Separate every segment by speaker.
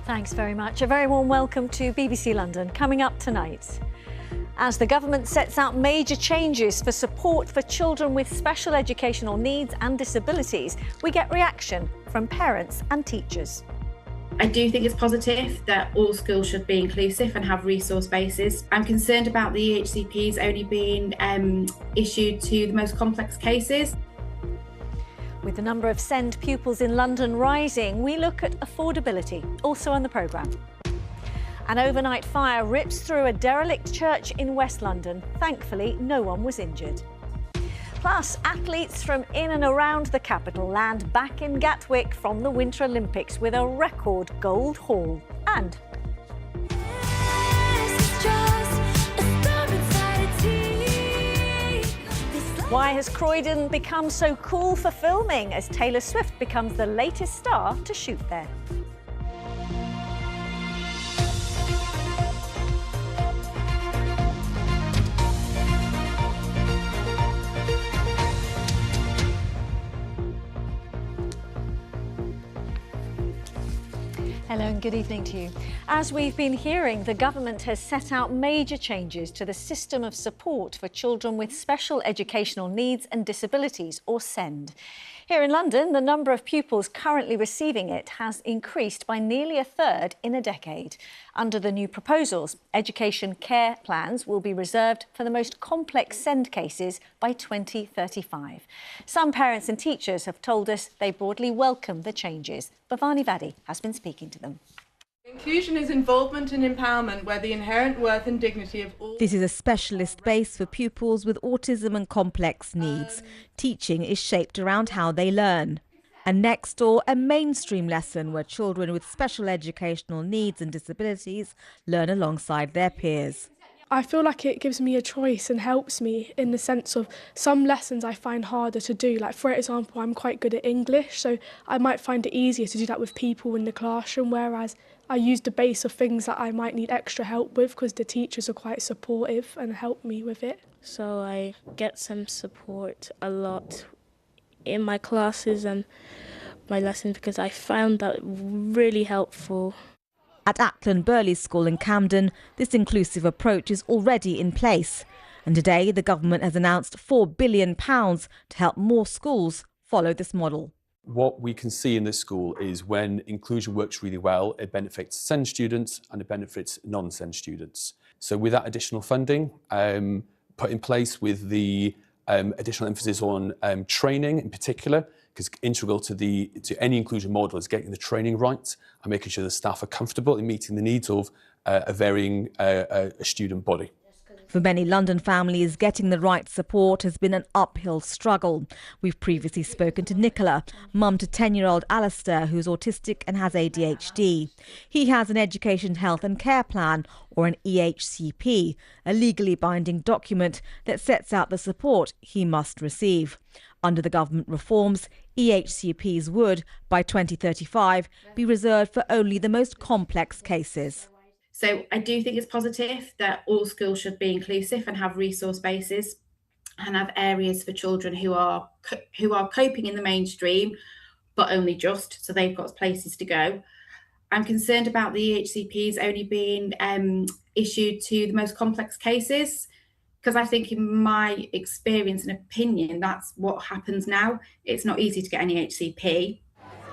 Speaker 1: Thanks very much. A very warm welcome to BBC London. Coming up tonight, as the government sets out major changes for support for children with special educational needs and disabilities, we get reaction from parents and teachers.
Speaker 2: I do think it's positive that all schools should be inclusive and have resource bases. I'm concerned about the EHCPs only being issued to the most complex cases.
Speaker 1: With the number of SEND pupils in London rising, we look at affordability, also on the programme. An overnight fire rips through a derelict church in West London. Thankfully, no one was injured. Plus, athletes from in and around the capital land back in Gatwick from the Winter Olympics with a record gold haul. And why has Croydon become so cool for filming as Taylor Swift becomes the latest star to shoot there? Hello and good evening to you. As we've been hearing, the government has set out major changes to the system of support for children with special educational needs and disabilities, or SEND. Here in London, the number of pupils currently receiving it has increased by nearly a third in a decade. Under the new proposals, education care plans will be reserved for the most complex SEND cases by 2035. Some parents and teachers have told us they broadly welcome the changes. Bhavani Vadi has been speaking to them.
Speaker 3: Inclusion is involvement and empowerment where the inherent worth and dignity of all...
Speaker 4: This is a specialist base for pupils with autism and complex needs. Teaching is shaped around how they learn. And next door, a mainstream lesson where children with special educational needs and disabilities learn alongside their peers.
Speaker 5: I feel like it gives me a choice and helps me in the sense of some lessons I find harder to do. Like, for example, I'm quite good at English, so I might find it easier to do that with people in the classroom, whereas I use the base of things that I might need extra help with because the teachers are quite supportive and help me with it.
Speaker 6: So I get some support a lot in my classes and my lessons because I found that really helpful.
Speaker 4: At Ackland Burley School in Camden, this inclusive approach is already in place. And today, the government has announced £4 billion to help more schools follow this model.
Speaker 7: What we can see in this school is when inclusion works really well, it benefits SEND students and it benefits non-SEND students. So with that additional funding put in place with the additional emphasis on training in particular, because integral to any inclusion model is getting the training right and making sure the staff are comfortable in meeting the needs of a varying student body.
Speaker 4: For many London families, getting the right support has been an uphill struggle. We've previously spoken to Nicola, mum to 10-year-old Alistair, who's autistic and has ADHD. He has an education, health and care plan, or an EHCP, a legally binding document that sets out the support he must receive. Under the government reforms, EHCPs would, by 2035, be reserved for only the most complex cases.
Speaker 2: So I do think it's positive that all schools should be inclusive and have resource bases and have areas for children who are coping in the mainstream, but only just, so they've got places to go. I'm concerned about the EHCPs only being issued to the most complex cases, because I think in my experience and opinion, that's what happens now. It's not easy to get an EHCP.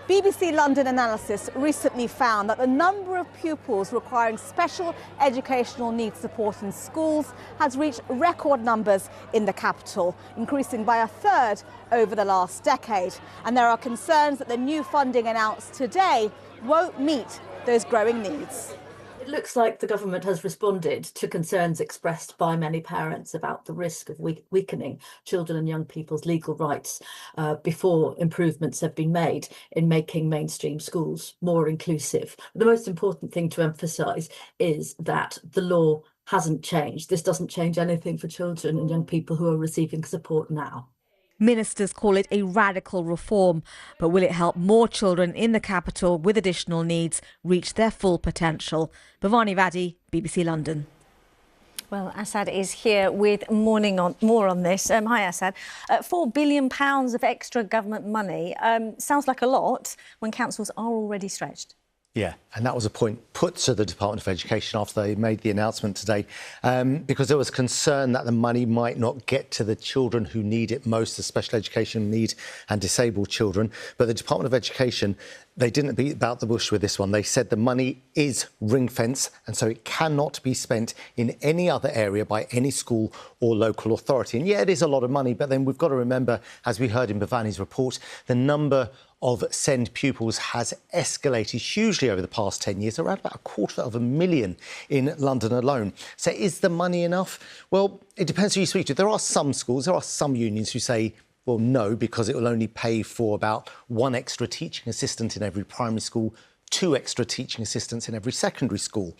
Speaker 4: BBC London analysis recently found that the number of pupils requiring special educational needs support in schools has reached record numbers in the capital, increasing by a third over the last decade. And there are concerns that the new funding announced today won't meet those growing needs.
Speaker 8: It looks like the government has responded to concerns expressed by many parents about the risk of weakening children and young people's legal rights before improvements have been made in making mainstream schools more inclusive. The most important thing to emphasise is that the law hasn't changed. This doesn't change anything for children and young people who are receiving support now.
Speaker 4: Ministers call it a radical reform, but will it help more children in the capital with additional needs reach their full potential? Bhavani Vadi, BBC London.
Speaker 1: Well, Assad is here with more on this. Hi, Assad. £4 billion of extra government money sounds like a lot when councils are already stretched.
Speaker 9: Yeah, and that was a point put to the Department of Education after they made the announcement today, because there was concern that the money might not get to the children who need it most, the special education need and disabled children. But the Department of Education, they didn't beat about the bush with this one. They said the money is ring-fence, and so it cannot be spent in any other area by any school or local authority. And yeah, it is a lot of money, but then we've got to remember, as we heard in Bhavani's report, the number of SEND pupils has escalated hugely over the past 10 years, around about 250,000 in London alone. So is the money enough? Well, it depends who you speak to. There are some schools, there are some unions who say, well, no, because it will only pay for about 1 extra teaching assistant in every primary school, 2 extra teaching assistants in every secondary school.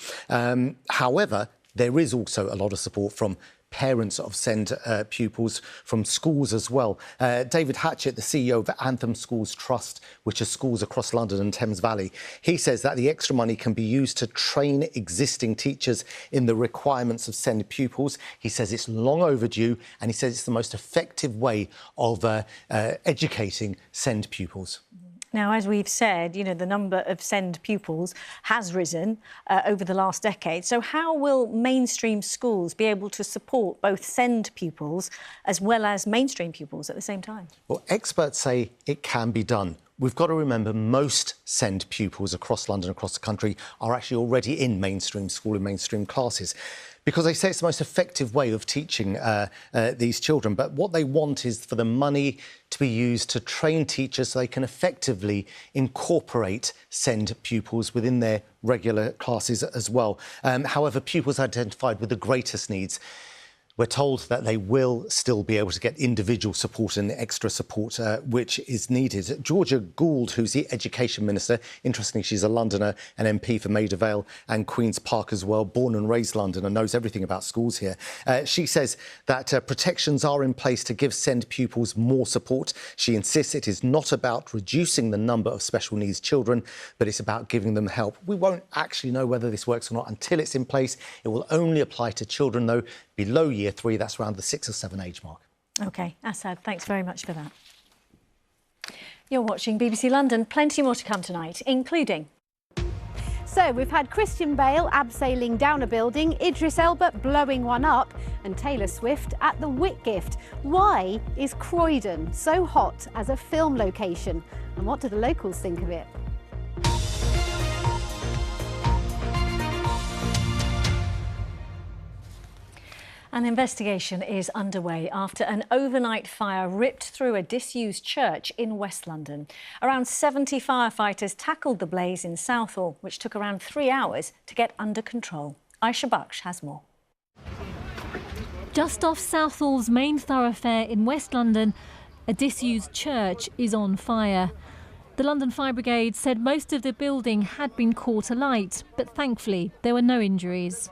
Speaker 9: However, there is also a lot of support from parents of SEND pupils, from schools as well. David Hatchett, the CEO of Anthem Schools Trust, which is schools across London and Thames Valley, he says that the extra money can be used to train existing teachers in the requirements of SEND pupils. He says it's long overdue, and he says it's the most effective way of educating SEND pupils.
Speaker 1: Now, as we've said, you know, the number of SEND pupils has risen over the last decade. So how will mainstream schools be able to support both SEND pupils as well as mainstream pupils at the same time?
Speaker 9: Well, experts say it can be done. We've got to remember most SEND pupils across London, across the country, are actually already in mainstream school and mainstream classes, because they say it's the most effective way of teaching these children. But what they want is for the money to be used to train teachers so they can effectively incorporate SEND pupils within their regular classes as well. However, pupils identified with the greatest needs, we're told that they will still be able to get individual support and extra support which is needed. Georgia Gould, who's the Education Minister, interestingly, she's a Londoner, an MP for Maida Vale and Queen's Park as well, born and raised London and knows everything about schools here. She says that protections are in place to give SEND pupils more support. She insists it is not about reducing the number of special needs children, but it's about giving them help. We won't actually know whether this works or not until it's in place. It will only apply to children, though, below Year 3, that's around the 6 or 7 age mark.
Speaker 1: OK, Asad, thanks very much for that. You're watching BBC London. Plenty more to come tonight, including...
Speaker 10: So we've had Christian Bale abseiling down a building, Idris Elba blowing one up and Taylor Swift at the Whitgift. Why is Croydon so hot as a film location? And what do the locals think of it?
Speaker 1: An investigation is underway after an overnight fire ripped through a disused church in West London. Around 70 firefighters tackled the blaze in Southall, which took around 3 hours to get under control. Aisha Baksh has more.
Speaker 11: Just off Southall's main thoroughfare in West London, a disused church is on fire. The London Fire Brigade said most of the building had been caught alight, but thankfully there were no injuries.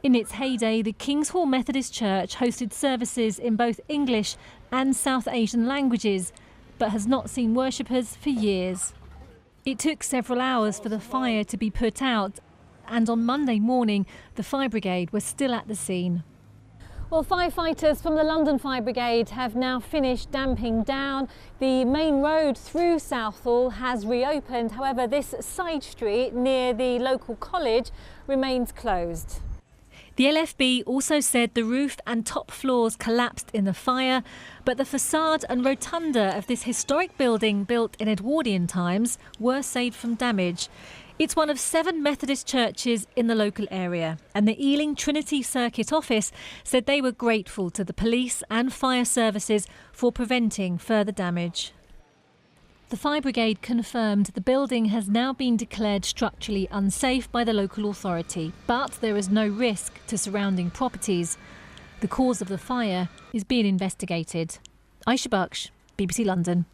Speaker 11: In its heyday, the King's Hall Methodist Church hosted services in both English and South Asian languages, but has not seen worshippers for years. It took several hours for the fire to be put out, and on Monday morning, the fire brigade was still at the scene. Well, firefighters from the London Fire Brigade have now finished damping down. The main road through Southall has reopened. However, this side street near the local college remains closed. The LFB also said the roof and top floors collapsed in the fire, but the facade and rotunda of this historic building built in Edwardian times were saved from damage. It's one of 7 Methodist churches in the local area, and the Ealing Trinity Circuit Office said they were grateful to the police and fire services for preventing further damage. The fire brigade confirmed the building has now been declared structurally unsafe by the local authority, but there is no risk to surrounding properties. The cause of the fire is being investigated. Aisha Baksh, BBC London.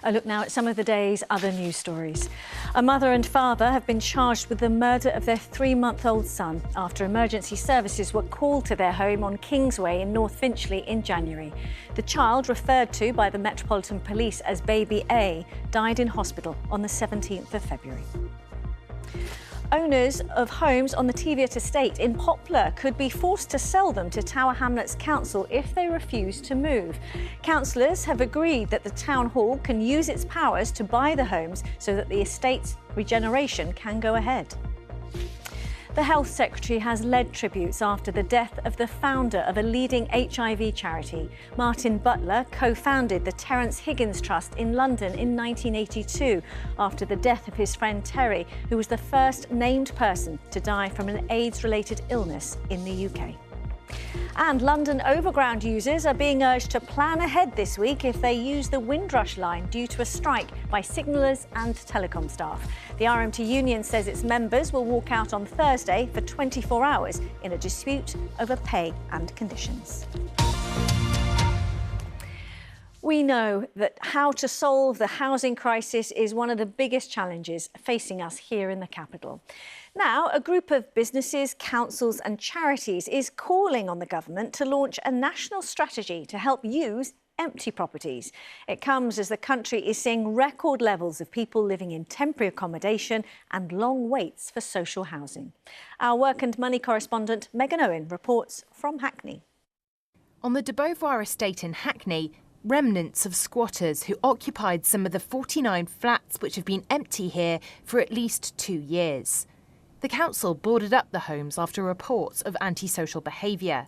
Speaker 1: A look now at some of the day's other news stories. A mother and father have been charged with the murder of their 3-month-old son after emergency services were called to their home on Kingsway in North Finchley in January. The child, referred to by the Metropolitan Police as Baby A, died in hospital on the 17th of February. Owners of homes on the Teviot estate in Poplar could be forced to sell them to Tower Hamlets Council if they refuse to move. Councillors have agreed that the Town Hall can use its powers to buy the homes so that the estate's regeneration can go ahead. The Health Secretary has led tributes after the death of the founder of a leading HIV charity. Martin Butler co-founded the Terence Higgins Trust in London in 1982 after the death of his friend Terry, who was the first named person to die from an AIDS-related illness in the UK. And London Overground users are being urged to plan ahead this week if they use the Windrush line due to a strike by signallers and telecom staff. The RMT union says its members will walk out on Thursday for 24 hours in a dispute over pay and conditions. We know that how to solve the housing crisis is one of the biggest challenges facing us here in the capital. Now, a group of businesses, councils and charities is calling on the government to launch a national strategy to help use empty properties. It comes as the country is seeing record levels of people living in temporary accommodation and long waits for social housing. Our Work and Money correspondent Megan Owen reports from Hackney.
Speaker 12: On the de Beauvoir estate in Hackney, remnants of squatters who occupied some of the 49 flats which have been empty here for at least 2 years. The council boarded up the homes after reports of antisocial behaviour.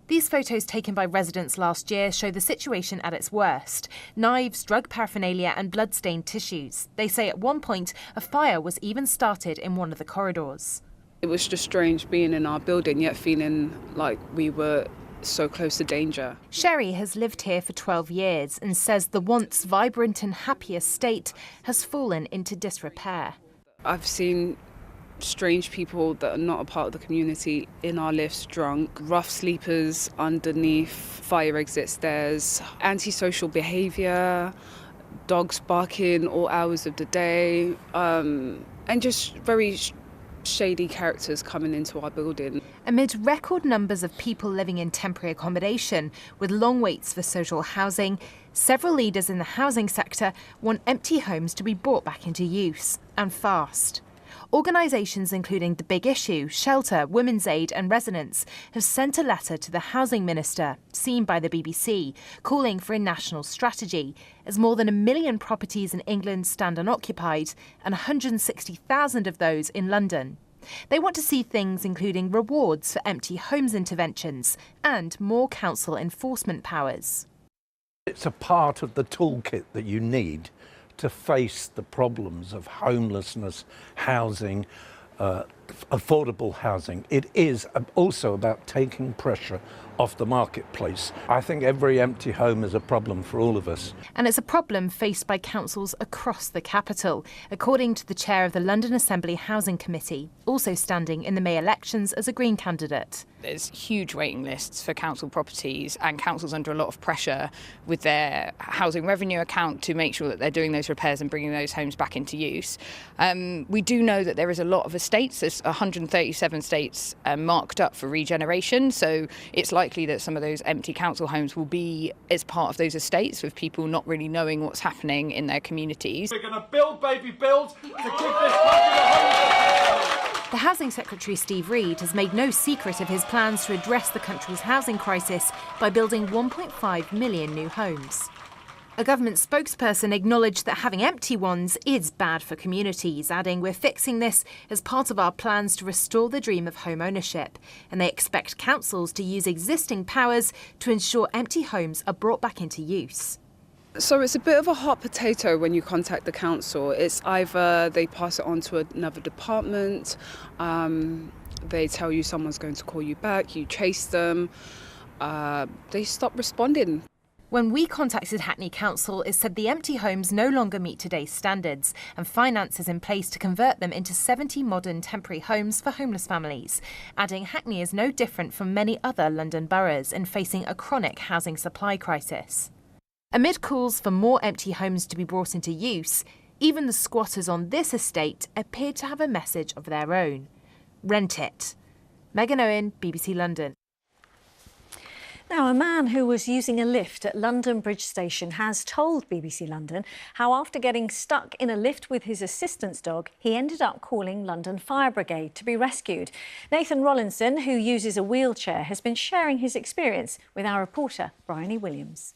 Speaker 12: These photos taken by residents last year show the situation at its worst. Knives, drug paraphernalia and blood-stained tissues. They say at one point a fire was even started in one of the corridors.
Speaker 13: It was just strange being in our building yet feeling like we were so close to danger.
Speaker 12: Sherry has lived here for 12 years and says the once vibrant and happy estate has fallen into disrepair.
Speaker 13: I've seen strange people that are not a part of the community in our lifts, drunk, rough sleepers underneath fire exit stairs, antisocial behaviour, dogs barking all hours of the day, and just very shady characters coming into our building.
Speaker 12: Amid record numbers of people living in temporary accommodation with long waits for social housing, several leaders in the housing sector want empty homes to be brought back into use, and fast. Organisations including The Big Issue, Shelter, Women's Aid and Residents have sent a letter to the Housing Minister, seen by the BBC, calling for a national strategy, as more than 1 million properties in England stand unoccupied and 160,000 of those in London. They want to see things including rewards for empty homes interventions and more council enforcement powers.
Speaker 14: It's a part of the toolkit that you need to face the problems of homelessness, housing, affordable housing. It is also about taking pressure off the marketplace. I think every empty home is a problem for all of us.
Speaker 12: And it's a problem faced by councils across the capital, according to the chair of the London Assembly Housing Committee, also standing in the May elections as a Green candidate.
Speaker 15: There's huge waiting lists for council properties and councils under a lot of pressure with their housing revenue account to make sure that they're doing those repairs and bringing those homes back into use. We do know that there is a lot of estates, there's 137 estates marked up for regeneration, so it's likely that some of those empty council homes will be as part of those estates with people not really knowing what's happening in their communities.
Speaker 16: We're going to build, baby, build to give this country the home.
Speaker 12: The Housing Secretary Steve Reed has made no secret of his plans to address the country's housing crisis by building 1.5 million new homes. A government spokesperson acknowledged that having empty ones is bad for communities, adding, "We're fixing this as part of our plans to restore the dream of home ownership," and they expect councils to use existing powers to ensure empty homes are brought back into use.
Speaker 13: So it's a bit of a hot potato when you contact the council. It's either they pass it on to another department, they tell you someone's going to call you back, you chase them, they stop responding.
Speaker 12: When we contacted Hackney Council, it said the empty homes no longer meet today's standards and finance is in place to convert them into 70 modern temporary homes for homeless families, adding Hackney is no different from many other London boroughs in facing a chronic housing supply crisis. Amid calls for more empty homes to be brought into use, even the squatters on this estate appeared to have a message of their own. Rent it. Megan Owen, BBC London.
Speaker 1: Now, a man who was using a lift at London Bridge Station has told BBC London how after getting stuck in a lift with his assistance dog, he ended up calling London Fire Brigade to be rescued. Nathan Rollinson, who uses a wheelchair, has been sharing his experience with our reporter, Bryony Williams.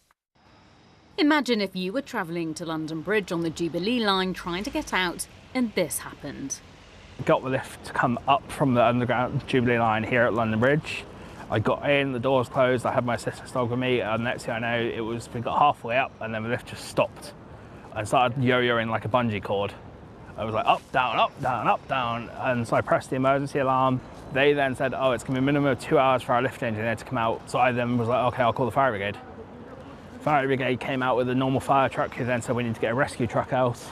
Speaker 17: Imagine if you were travelling to London Bridge on the Jubilee line trying to get out and this happened.
Speaker 18: Got the lift to come up from the underground Jubilee line here at London Bridge. I got in, the doors closed, I had my assistance dog with me, and next thing I know, we got halfway up and then the lift just stopped and started yo-yoing like a bungee cord. I was like up, down, up, down, up, down, and so I pressed the emergency alarm. They then said, oh, it's going to be a minimum of 2 hours for our lift engineer to come out. So I then was like, okay, I'll call the fire brigade. Fire brigade came out with a normal fire truck, who then said we need to get a rescue truck out.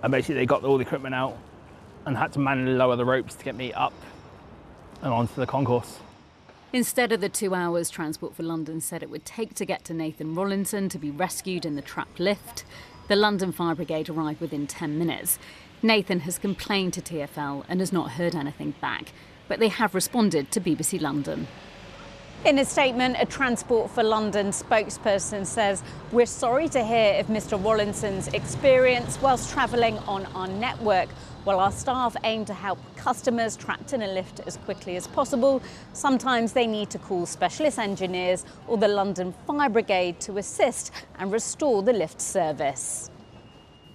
Speaker 18: And basically they got all the equipment out and had to manually lower the ropes to get me up and onto the concourse.
Speaker 17: Instead of the 2 hours Transport for London said it would take to get to Nathan Rollinson to be rescued in the trapped lift, the London Fire Brigade arrived within 10 minutes. Nathan has complained to TfL and has not heard anything back, but they have responded to BBC London.
Speaker 10: In a statement, a Transport for London spokesperson says, "We're sorry to hear of Mr. Rollinson's experience whilst travelling on our network. While our staff aim to help customers trapped in a lift as quickly as possible, sometimes they need to call specialist engineers or the London Fire Brigade to assist and restore the lift service."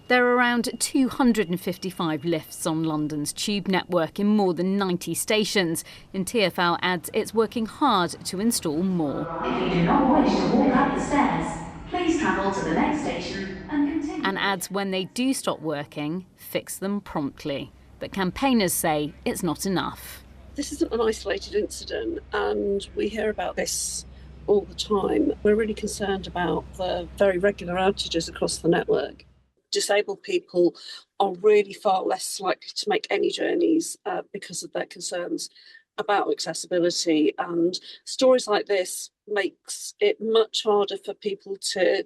Speaker 17: There are around 255 lifts on London's tube network in more than 90 stations, and TfL adds it's working hard to install more.
Speaker 19: If you do not wish to walk up the stairs, please travel to the next station and continue.
Speaker 17: And adds when they do stop working, fix them promptly. But campaigners say it's not enough.
Speaker 20: This isn't an isolated incident, and we hear about this all the time. We're really concerned about the very regular outages across the network. Disabled people are really far less likely to make any journeys because of their concerns about accessibility, and stories like this makes it much harder for people to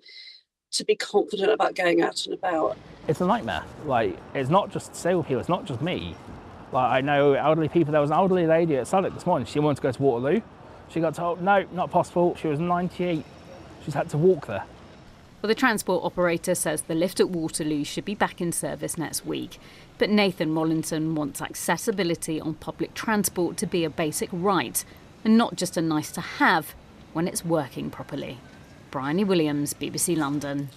Speaker 20: be confident about going out and about.
Speaker 18: It's a nightmare. Like, it's not just disabled people, it's not just me. Like, I know elderly people. There was an elderly lady at Southwark this morning. She wanted to go to Waterloo. She got told, no, not possible. She was 98. She's had to walk there.
Speaker 17: Well, the transport operator says the lift at Waterloo should be back in service next week. But Nathan Rollinson wants accessibility on public transport to be a basic right and not just a nice to have when it's working properly. Bryony Williams, BBC London.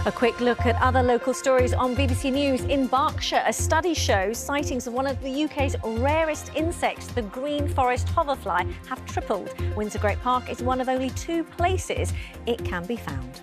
Speaker 1: A quick look at other local stories on BBC News. In Berkshire, a study shows sightings of one of the UK's rarest insects, the green forest hoverfly, have tripled. Windsor Great Park is one of only 2 places it can be found.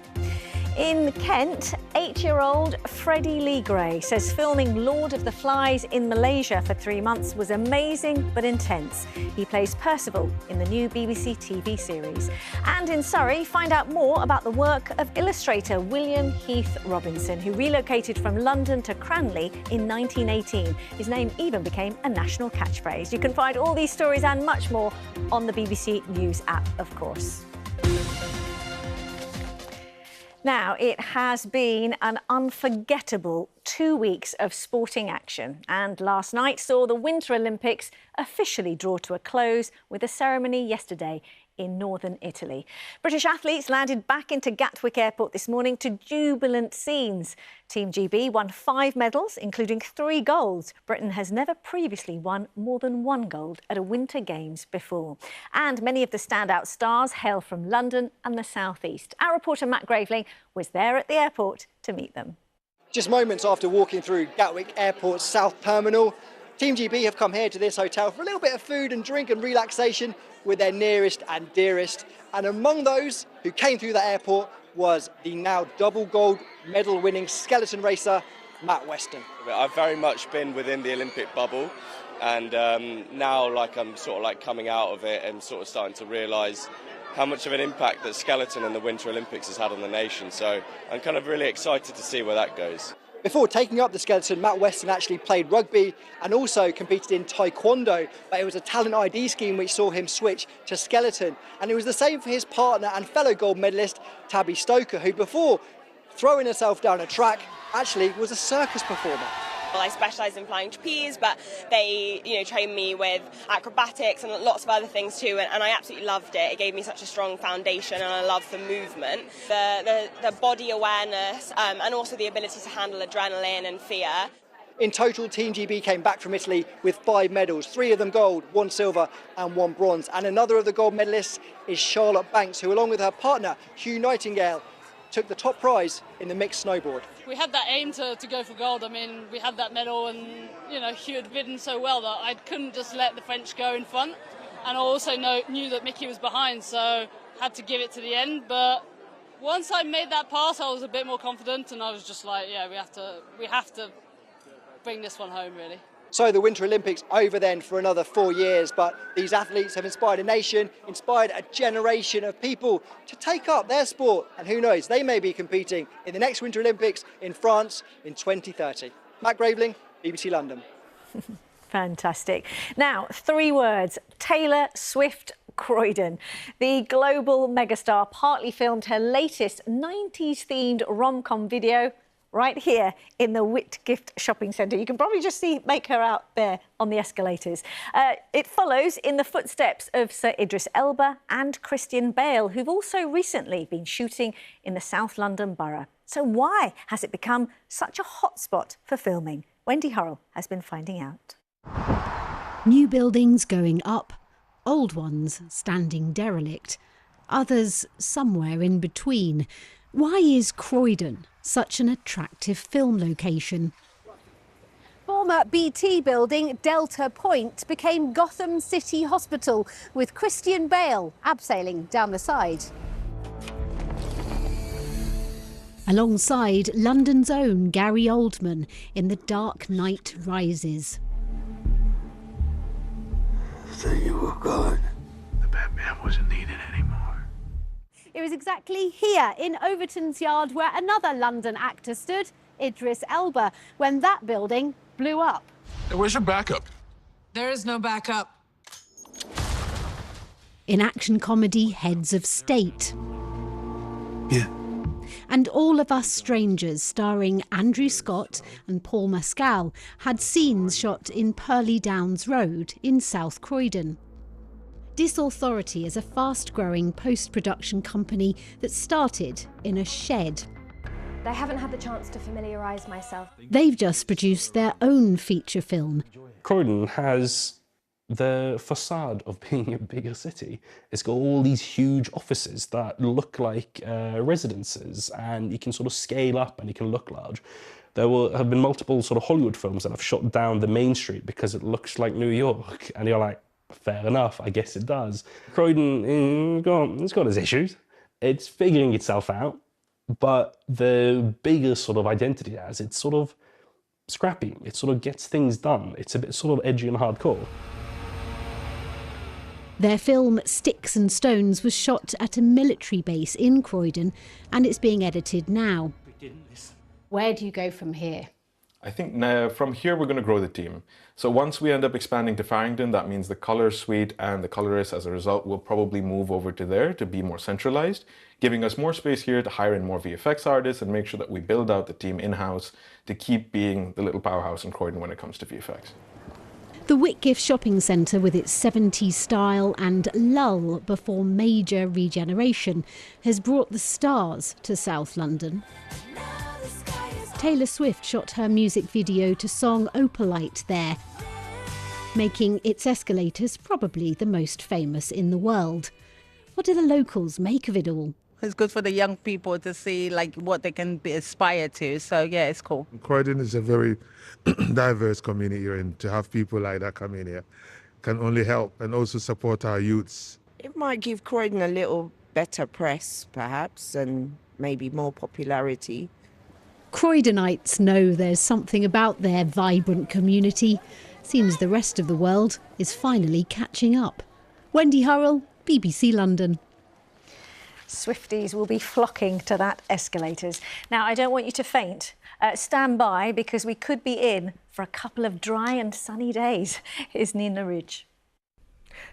Speaker 1: In Kent, 8-year-old Freddie Lee Gray says filming Lord of the Flies in Malaysia for 3 months was amazing but intense. He plays Percival in the new BBC TV series. And in Surrey, find out more about the work of illustrator William Heath Robinson, who relocated from London to Cranley in 1918. His name even became a national catchphrase. You can find all these stories and much more on the BBC News app, of course. Now, it has been an unforgettable 2 weeks of sporting action, and last night saw the Winter Olympics officially draw to a close with a ceremony yesterday in northern Italy. British athletes landed back into Gatwick Airport this morning to jubilant scenes. Team GB won 5 medals, including 3 golds. Britain has never previously won more than 1 gold at a Winter Games before. And many of the standout stars hail from London and the South East. Our reporter Matt Graveling was there at the airport to meet them.
Speaker 21: Just moments after walking through Gatwick Airport's South Terminal, Team GB have come here to this hotel for a little bit of food and drink and relaxation with their nearest and dearest. And among those who came through the airport was the now double gold medal winning skeleton racer, Matt Weston.
Speaker 22: I've very much been within the Olympic bubble, and now I'm sort of coming out of it and sort of starting to realise how much of an impact that skeleton and the Winter Olympics has had on the nation. So I'm kind of really excited to see where that goes.
Speaker 21: Before taking up the skeleton, Matt Weston actually played rugby and also competed in taekwondo, but it was a talent ID scheme which saw him switch to skeleton. And it was the same for his partner and fellow gold medalist, Tabby Stoker, who before throwing herself down a track, actually was a circus performer.
Speaker 3: Well, I specialise in flying trapeze, but they, trained me with acrobatics and lots of other things too, and I absolutely loved it. It gave me such a strong foundation, and I love the movement, the body awareness, and also the ability to handle adrenaline and fear.
Speaker 21: In total, Team GB came back from Italy with 5 medals, 3 of them gold, 1 silver and 1 bronze. And another of the gold medalists is Charlotte Banks, who along with her partner, Hugh Nightingale, took the top prize in the mixed snowboard.
Speaker 5: We had that aim to go for gold. I mean, we had that medal and, Hugh had ridden so well that I couldn't just let the French go in front. And I also knew that Mickey was behind, so had to give it to the end. But once I made that pass, I was a bit more confident, and I was just like, yeah, we have to bring this one home, really.
Speaker 21: So the Winter Olympics over then for another 4 years, but these athletes have inspired a nation, inspired a generation of people to take up their sport, and who knows, they may be competing in the next Winter Olympics in France in 2030. Matt Graveling, BBC London.
Speaker 1: Fantastic. Now, 3 words: Taylor Swift Croydon. The global megastar partly filmed her latest 90s-themed rom-com video right here in the Whitgift shopping centre. You can probably just make her out there on the escalators. It follows in the footsteps of Sir Idris Elba and Christian Bale, who've also recently been shooting in the South London borough. So why has it become such a hotspot for filming? Wendy Hurrell has been finding out.
Speaker 10: New buildings going up, old ones standing derelict, others somewhere in between. Why is Croydon such an attractive film location? Former BT building Delta Point became Gotham City Hospital, with Christian Bale abseiling down the side. Alongside London's own Gary Oldman in The Dark Knight Rises.
Speaker 23: So you were gone. The Batman wasn't needed anymore.
Speaker 10: It was exactly here in Overton's Yard where another London actor stood, Idris Elba, when that building blew up.
Speaker 23: Hey, where's your backup?
Speaker 24: There is no backup.
Speaker 10: In action comedy Heads of State.
Speaker 23: Yeah.
Speaker 10: And All of Us Strangers, starring Andrew Scott and Paul Mescal, had scenes shot in Purley Downs Road in South Croydon. This Authority is a fast-growing post-production company that started in a shed.
Speaker 25: I haven't had the chance to familiarise myself.
Speaker 10: They've just produced their own feature film.
Speaker 26: Croydon has the facade of being a bigger city. It's got all these huge offices that look like residences, and you can sort of scale up and you can look large. There have been multiple sort of Hollywood films that have shot down the main street because it looks like New York, and you're like, fair enough, I guess it does. Croydon, it's got its issues. It's figuring itself out, but the bigger sort of identity it has, it's sort of scrappy. It sort of gets things done. It's a bit sort of edgy and hardcore.
Speaker 10: Their film Sticks and Stones was shot at a military base in Croydon, and it's being edited now.
Speaker 25: Where do you go from here?
Speaker 27: I think from here we're going to grow the team. So once we end up expanding to Farringdon, that means the colour suite and the colorist as a result will probably move over to there to be more centralised, giving us more space here to hire in more VFX artists and make sure that we build out the team in-house to keep being the little powerhouse in Croydon when it comes to VFX.
Speaker 10: The Whitgift shopping centre, with its 70s style and lull before major regeneration, has brought the stars to South London. Taylor Swift shot her music video to song Opalite there, making its escalators probably the most famous in the world. What do the locals make of it all?
Speaker 28: It's good for the young people to see what they can be aspire to. So yeah, it's cool.
Speaker 29: Croydon is a very diverse community, and to have people like that come in here can only help and also support our youths.
Speaker 30: It might give Croydon a little better press, perhaps, and maybe more popularity.
Speaker 10: Croydonites know there's something about their vibrant community. Seems the rest of the world is finally catching up. Wendy Hurrell, BBC London.
Speaker 1: Swifties will be flocking to that escalators. Now, I don't want you to faint. Stand by, because we could be in for a couple of dry and sunny days. Here's Nina Ridge.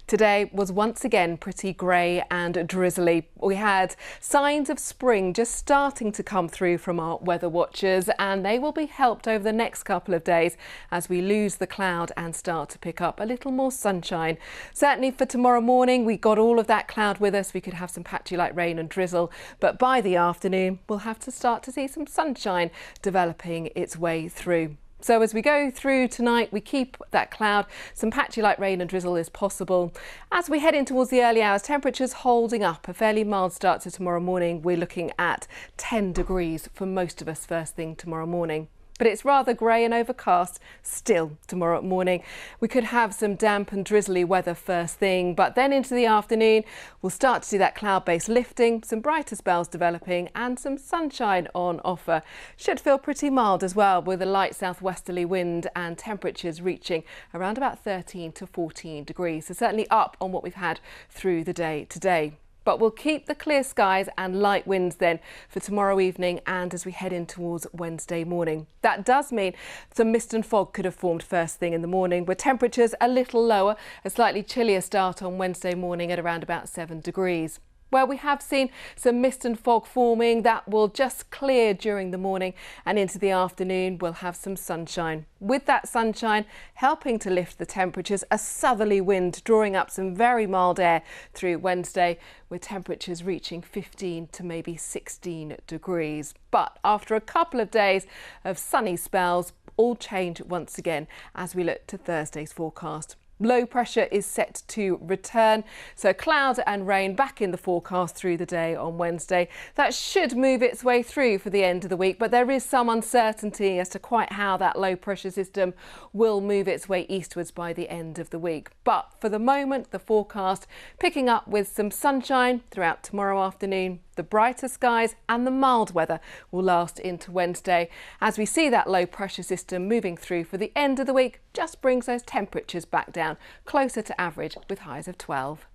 Speaker 2: Today was once again pretty grey and drizzly. We had signs of spring just starting to come through from our weather watchers, and they will be helped over the next couple of days as we lose the cloud and start to pick up a little more sunshine. Certainly for tomorrow morning, we got all of that cloud with us. We could have some patchy light rain and drizzle, but by the afternoon, we'll have to start to see some sunshine developing its way through. So as we go through tonight, we keep that cloud. Some patchy light rain and drizzle is possible. As we head in towards the early hours, temperatures holding up. A fairly mild start to tomorrow morning. We're looking at 10 degrees for most of us first thing tomorrow morning. But it's rather grey and overcast still tomorrow morning. We could have some damp and drizzly weather first thing, but then into the afternoon, we'll start to see that cloud base lifting, some brighter spells developing and some sunshine on offer. Should feel pretty mild as well, with a light southwesterly wind and temperatures reaching around about 13 to 14 degrees. So certainly up on what we've had through the day today. But we'll keep the clear skies and light winds then for tomorrow evening and as we head in towards Wednesday morning. That does mean some mist and fog could have formed first thing in the morning, with temperatures a little lower, a slightly chillier start on Wednesday morning at around about 7 degrees. Where we have seen some mist and fog forming, that will just clear during the morning, and into the afternoon we'll have some sunshine. With that sunshine helping to lift the temperatures, a southerly wind drawing up some very mild air through Wednesday, with temperatures reaching 15 to maybe 16 degrees. But after a couple of days of sunny spells, all change once again as we look to Thursday's forecast. Low pressure is set to return, so cloud and rain back in the forecast through the day on Wednesday. That should move its way through for the end of the week, but there is some uncertainty as to quite how that low pressure system will move its way eastwards by the end of the week. But for the moment, the forecast picking up with some sunshine throughout tomorrow afternoon. The brighter skies and the mild weather will last into Wednesday. As we see that low pressure system moving through for the end of the week, just brings those temperatures back down closer to average with highs of 12.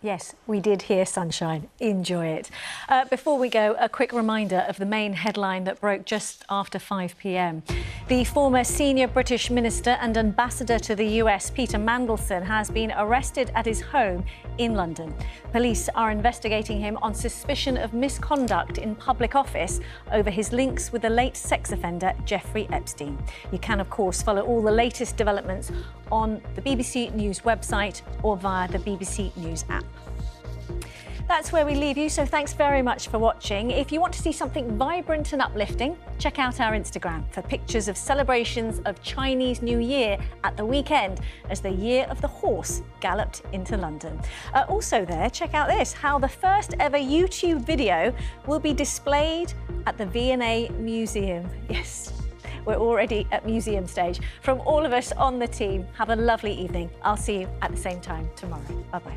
Speaker 1: Yes, we did hear sunshine. Enjoy it. Before we go, a quick reminder of the main headline that broke just after 5 p.m. The former senior British minister and ambassador to the US, Peter Mandelson, has been arrested at his home in London. Police are investigating him on suspicion of misconduct in public office over his links with the late sex offender Jeffrey Epstein. You can, of course, follow all the latest developments on the BBC News website or via the BBC News app. That's where we leave you, so thanks very much for watching. If you want to see something vibrant and uplifting, check out our Instagram for pictures of celebrations of Chinese New Year at the weekend as the Year of the Horse galloped into London. Also there, check out this, how the first ever YouTube video will be displayed at the V&A Museum. Yes, we're already at museum stage. From all of us on the team, have a lovely evening. I'll see you at the same time tomorrow. Bye-bye.